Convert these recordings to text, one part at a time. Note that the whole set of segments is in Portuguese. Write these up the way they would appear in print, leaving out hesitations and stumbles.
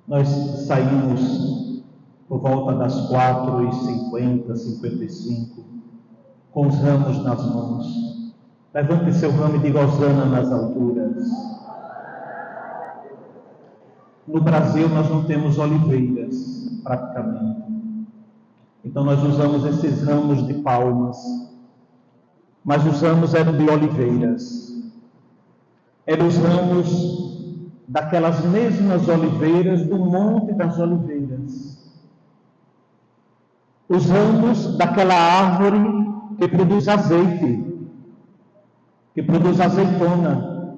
Nós saímos por volta das 4h50, 55, com os ramos nas mãos. Levante seu ramo e diga hosana nas alturas. No Brasil nós não temos oliveiras, praticamente. Então nós usamos esses ramos de palmas. Mas os ramos eram de oliveiras. Eram os ramos daquelas mesmas oliveiras do Monte das Oliveiras. Os ramos daquela árvore que produz azeite, que produz azeitona.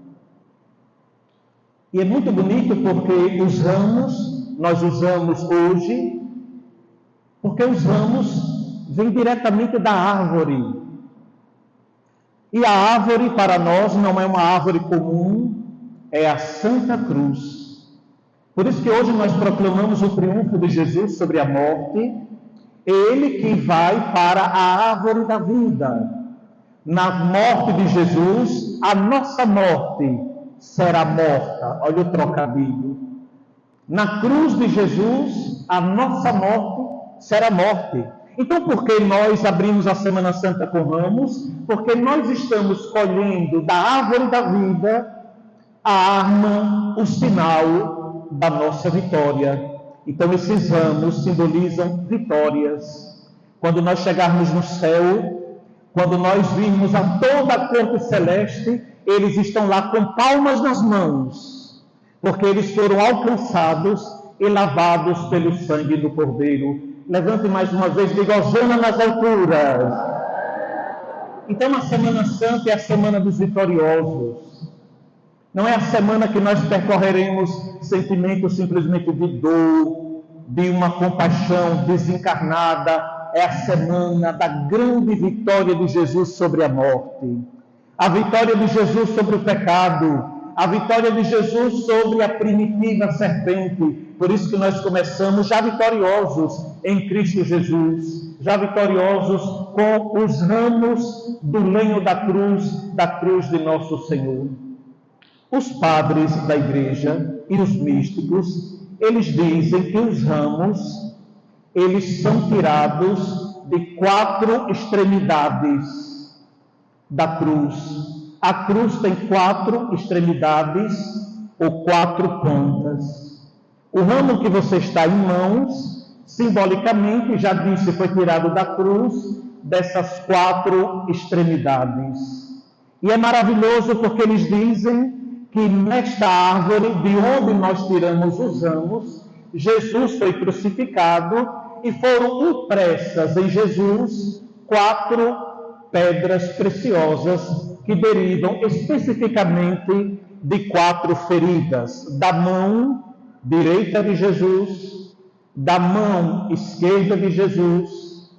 E é muito bonito porque os ramos nós usamos hoje, porque os ramos vêm diretamente da árvore. E a árvore para nós não é uma árvore comum, é a Santa Cruz. Por isso que hoje nós proclamamos o triunfo de Jesus sobre a morte. Ele que vai para a árvore da vida. Na morte de Jesus, a nossa morte será morta. Olha o trocadilho. Na cruz de Jesus, a nossa morte será morte. Então, por que nós abrimos a Semana Santa com ramos? Porque nós estamos colhendo da árvore da vida a arma, o sinal da nossa vitória. Então, esses ramos simbolizam vitórias. Quando nós chegarmos no céu, quando nós virmos a toda a corte celeste, eles estão lá com palmas nas mãos, porque eles foram alcançados e lavados pelo sangue do Cordeiro. Levante mais uma vez, diga hosana nas alturas. Então a Semana Santa é a semana dos vitoriosos. Não é a semana que nós percorreremos sentimentos simplesmente de dor, de uma compaixão desencarnada. É a semana da grande vitória de Jesus sobre a morte. A vitória de Jesus sobre o pecado. A vitória de Jesus sobre a primitiva serpente. Por isso que nós começamos já vitoriosos em Cristo Jesus, já vitoriosos com os ramos do lenho da cruz de nosso Senhor. Os padres da igreja e os místicos, eles dizem que os ramos, eles são tirados de 4 extremidades da cruz. A cruz tem 4 extremidades ou 4 pontas. O ramo que você está em mãos, simbolicamente, já disse, foi tirado da cruz dessas 4 extremidades. E é maravilhoso porque eles dizem que nesta árvore, de onde nós tiramos os ramos, Jesus foi crucificado e foram impressas em Jesus 4 pedras preciosas que derivam especificamente de 4 feridas, da mão direita de Jesus, da mão esquerda de Jesus,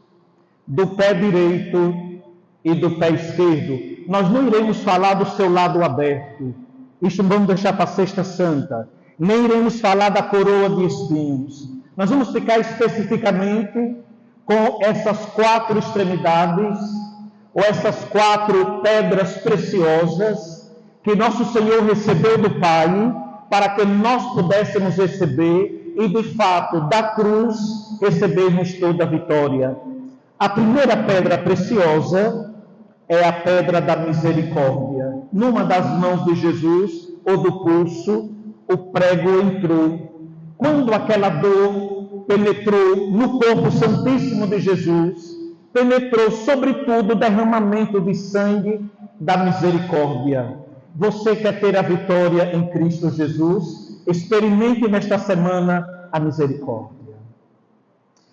do pé direito e do pé esquerdo. Nós não iremos falar do seu lado aberto, isso vamos deixar para a Sexta Santa, nem iremos falar da coroa de espinhos. Nós vamos ficar especificamente com essas 4 extremidades, ou essas 4 pedras preciosas que nosso Senhor recebeu do Pai, para que nós pudéssemos receber e, de fato, da cruz, recebermos toda a vitória. A primeira pedra preciosa é a pedra da misericórdia. Numa das mãos de Jesus, ou do pulso, o prego entrou. Quando aquela dor penetrou no corpo santíssimo de Jesus, penetrou sobretudo o derramamento de sangue da misericórdia. Você quer ter a vitória em Cristo Jesus? Experimente nesta semana a misericórdia.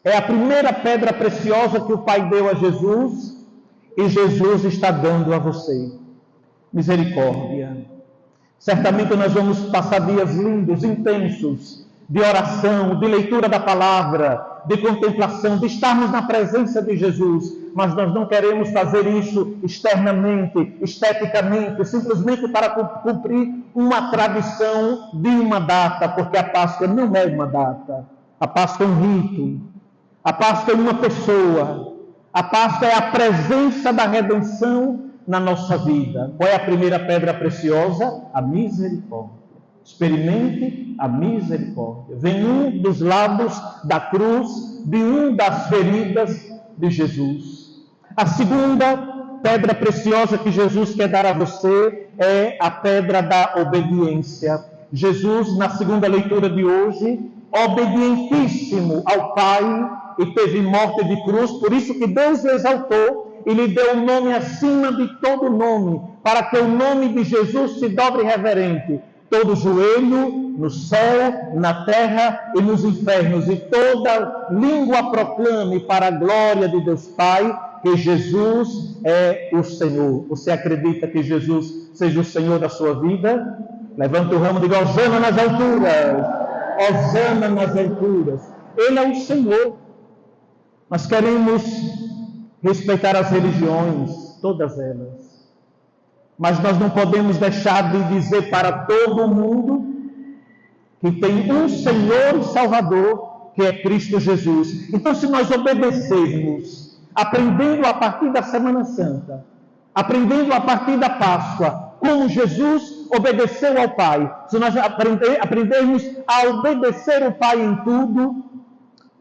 É a primeira pedra preciosa que o Pai deu a Jesus e Jesus está dando a você. Misericórdia. Certamente nós vamos passar dias lindos, intensos, de oração, de leitura da palavra, de contemplação, de estarmos na presença de Jesus, mas nós não queremos fazer isso externamente, esteticamente, simplesmente para cumprir uma tradição de uma data, porque a Páscoa não é uma data, a Páscoa é um rito, a Páscoa é uma pessoa, a Páscoa é a presença da redenção na nossa vida. Qual é a primeira pedra preciosa? A misericórdia. Experimente a misericórdia. Vem um dos lados da cruz, de um das feridas de Jesus. A segunda pedra preciosa que Jesus quer dar a você é a pedra da obediência. Jesus, na segunda leitura de hoje, obedientíssimo ao Pai e teve morte de cruz, por isso que Deus o exaltou e lhe deu um nome acima de todo nome, para que o nome de Jesus se dobre reverente. Todo joelho no céu, na terra e nos infernos, e toda língua proclame para a glória de Deus Pai que Jesus é o Senhor. Você acredita que Jesus seja o Senhor da sua vida? Levanta o ramo e diga: Hosana nas alturas, Hosana nas alturas. Ele é o Senhor. Nós queremos respeitar as religiões, todas elas. Mas nós não podemos deixar de dizer para todo mundo que tem um Senhor e Salvador, que é Cristo Jesus. Então, se nós obedecermos, aprendendo a partir da Semana Santa, aprendendo a partir da Páscoa, como Jesus obedeceu ao Pai, se nós aprendermos a obedecer o Pai em tudo,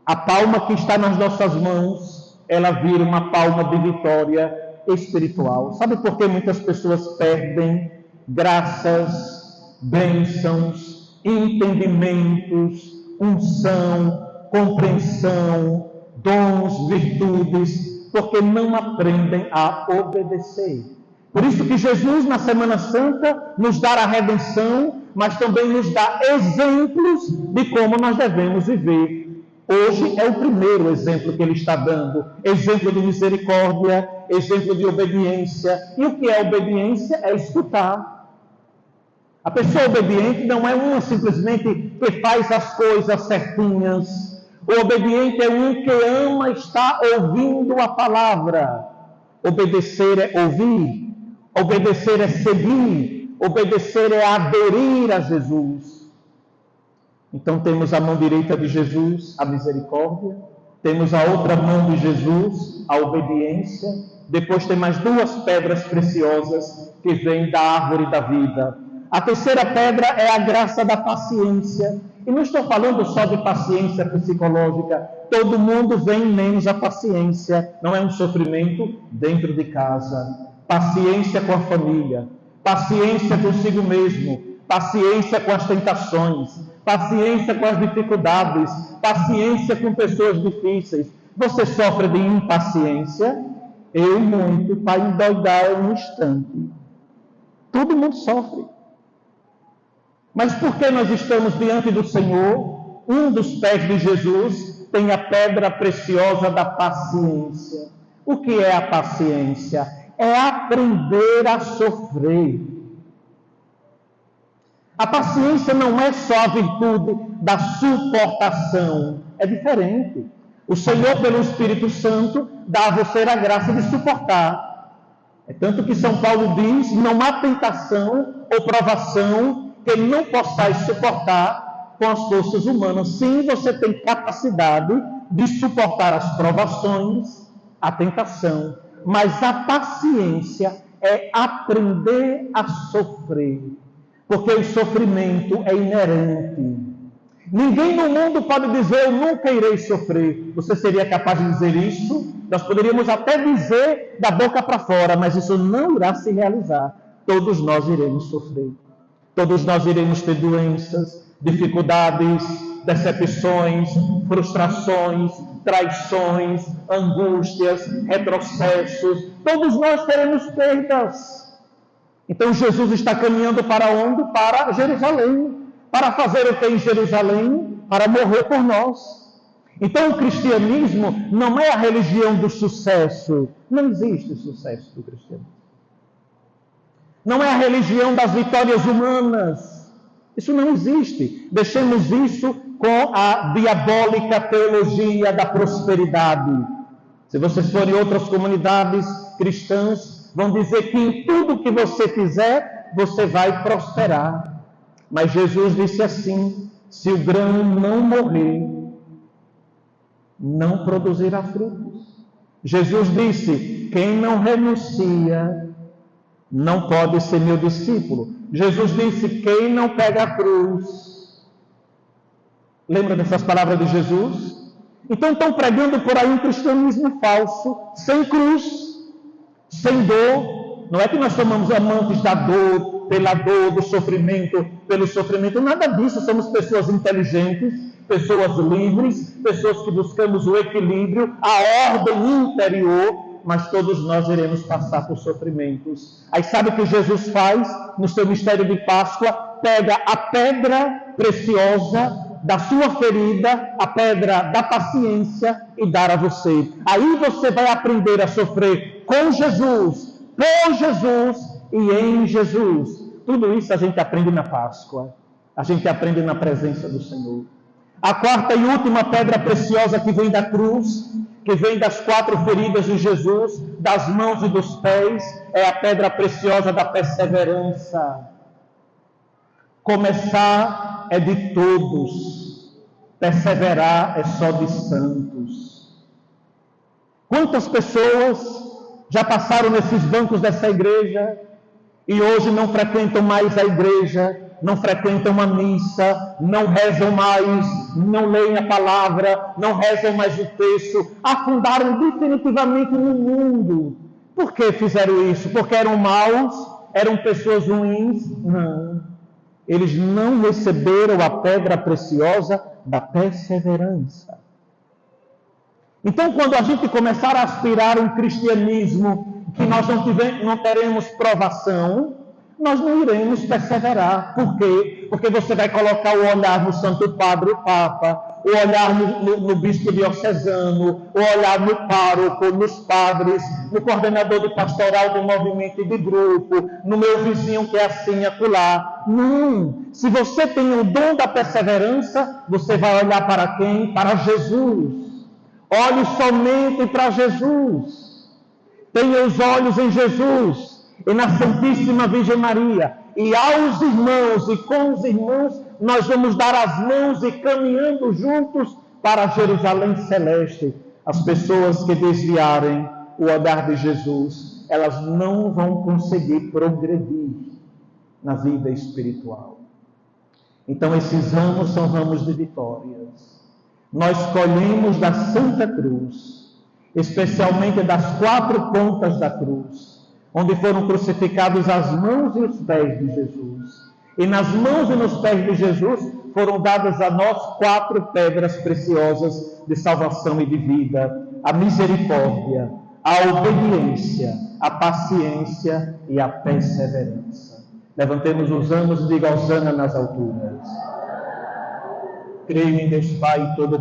a palma que está nas nossas mãos, ela vira uma palma de vitória espiritual. Sabe por que muitas pessoas perdem graças, bênçãos, entendimentos, unção, compreensão, dons, virtudes? Porque não aprendem a obedecer. Por isso que Jesus, na Semana Santa, nos dá a redenção, mas também nos dá exemplos de como nós devemos viver. Hoje é o primeiro exemplo que ele está dando. Exemplo de misericórdia, exemplo de obediência. E o que é obediência? É escutar. A pessoa obediente não é uma simplesmente que faz as coisas certinhas. O obediente é um que ama estar ouvindo a palavra. Obedecer é ouvir. Obedecer é seguir. Obedecer é aderir a Jesus. Então temos a mão direita de Jesus, a misericórdia. Temos a outra mão de Jesus, a obediência. Depois tem mais duas pedras preciosas que vêm da árvore da vida. A terceira pedra é a graça da paciência. E não estou falando só de paciência psicológica. Todo mundo vem menos a paciência. Não é um sofrimento dentro de casa. Paciência com a família. Paciência consigo mesmo. Paciência com as tentações. Paciência com as dificuldades. Paciência com pessoas difíceis. Você sofre de impaciência? Eu muito, para endoidar um instante. Todo mundo sofre. Mas por que nós estamos diante do Senhor? Um dos pés de Jesus tem a pedra preciosa da paciência. O que é a paciência? É aprender a sofrer. A paciência não é só a virtude da suportação. É diferente. O Senhor, pelo Espírito Santo, dá a você a graça de suportar. É tanto que São Paulo diz: não há tentação ou provação que não possais suportar com as forças humanas. Sim, você tem capacidade de suportar as provações, a tentação. Mas a paciência é aprender a sofrer. Porque o sofrimento é inerente. Ninguém no mundo pode dizer: eu nunca irei sofrer. Você seria capaz de dizer isso? Nós poderíamos até dizer da boca para fora, mas isso não irá se realizar. Todos nós iremos sofrer. Todos nós iremos ter doenças, dificuldades, decepções, frustrações, traições, angústias, retrocessos. Todos nós teremos perdas. Então Jesus está caminhando para onde? Para Jerusalém. Para fazer o que em Jerusalém? Para morrer por nós. Então o cristianismo não é a religião do sucesso. Não existe sucesso do cristianismo. Não é a religião das vitórias humanas. Isso não existe. Deixemos isso com a diabólica teologia da prosperidade. Se vocês forem em outras comunidades cristãs, vão dizer que em tudo que você fizer, você vai prosperar. Mas Jesus disse assim: se o grão não morrer, não produzirá frutos. Jesus disse: quem não renuncia não pode ser meu discípulo. Jesus disse: quem não pega a cruz. Lembra dessas palavras de Jesus? Então estão pregando por aí um cristianismo falso, sem cruz, sem dor. Não é que nós somos amantes da dor, pela dor, do sofrimento, pelo sofrimento. Nada disso. Somos pessoas inteligentes, pessoas livres, pessoas que buscamos o equilíbrio, a ordem interior. Mas todos nós iremos passar por sofrimentos. Aí sabe o que Jesus faz no seu mistério de Páscoa? Pega a pedra preciosa da sua ferida, a pedra da paciência, e dar a você. Aí você vai aprender a sofrer com Jesus, por Jesus e em Jesus. Tudo isso a gente aprende na Páscoa. A gente aprende na presença do Senhor. A quarta e última pedra preciosa que vem da cruz, que vem das 4 feridas de Jesus, das mãos e dos pés, é a pedra preciosa da perseverança. Começar é de todos, perseverar é só de santos. Quantas pessoas já passaram nesses bancos dessa igreja e hoje não frequentam mais a igreja, não frequentam a missa, não rezam mais, não leem a palavra, não rezam mais o texto, afundaram definitivamente no mundo. Por que fizeram isso? Porque eram maus? Eram pessoas ruins? Não. Eles não receberam a pedra preciosa da perseverança. Então, quando a gente começar a aspirar um cristianismo que nós não teremos provação, nós não iremos perseverar. Por quê? Porque você vai colocar o olhar no Santo Padre, o Papa, o olhar no bispo diocesano, o olhar no pároco, nos padres, no coordenador de pastoral de movimento e de grupo, no meu vizinho que é assim e acolá. Não! Se você tem o dom da perseverança, você vai olhar para quem? Para Jesus. Olhe somente para Jesus. Tenha os olhos em Jesus e na Santíssima Virgem Maria. E aos irmãos e com os irmãos, nós vamos dar as mãos e caminhando juntos para Jerusalém Celeste. As pessoas que desviarem o olhar de Jesus, elas não vão conseguir progredir na vida espiritual. Então esses ramos são ramos de vitórias. Nós colhemos da Santa Cruz, especialmente das 4 pontas da cruz, onde foram crucificados as mãos e os pés de Jesus. E nas mãos e nos pés de Jesus foram dadas a nós 4 pedras preciosas de salvação e de vida: a misericórdia, a obediência, a paciência e a perseverança. Levantemos os ramos e diga hosana nas alturas. Creio em Deus Pai todo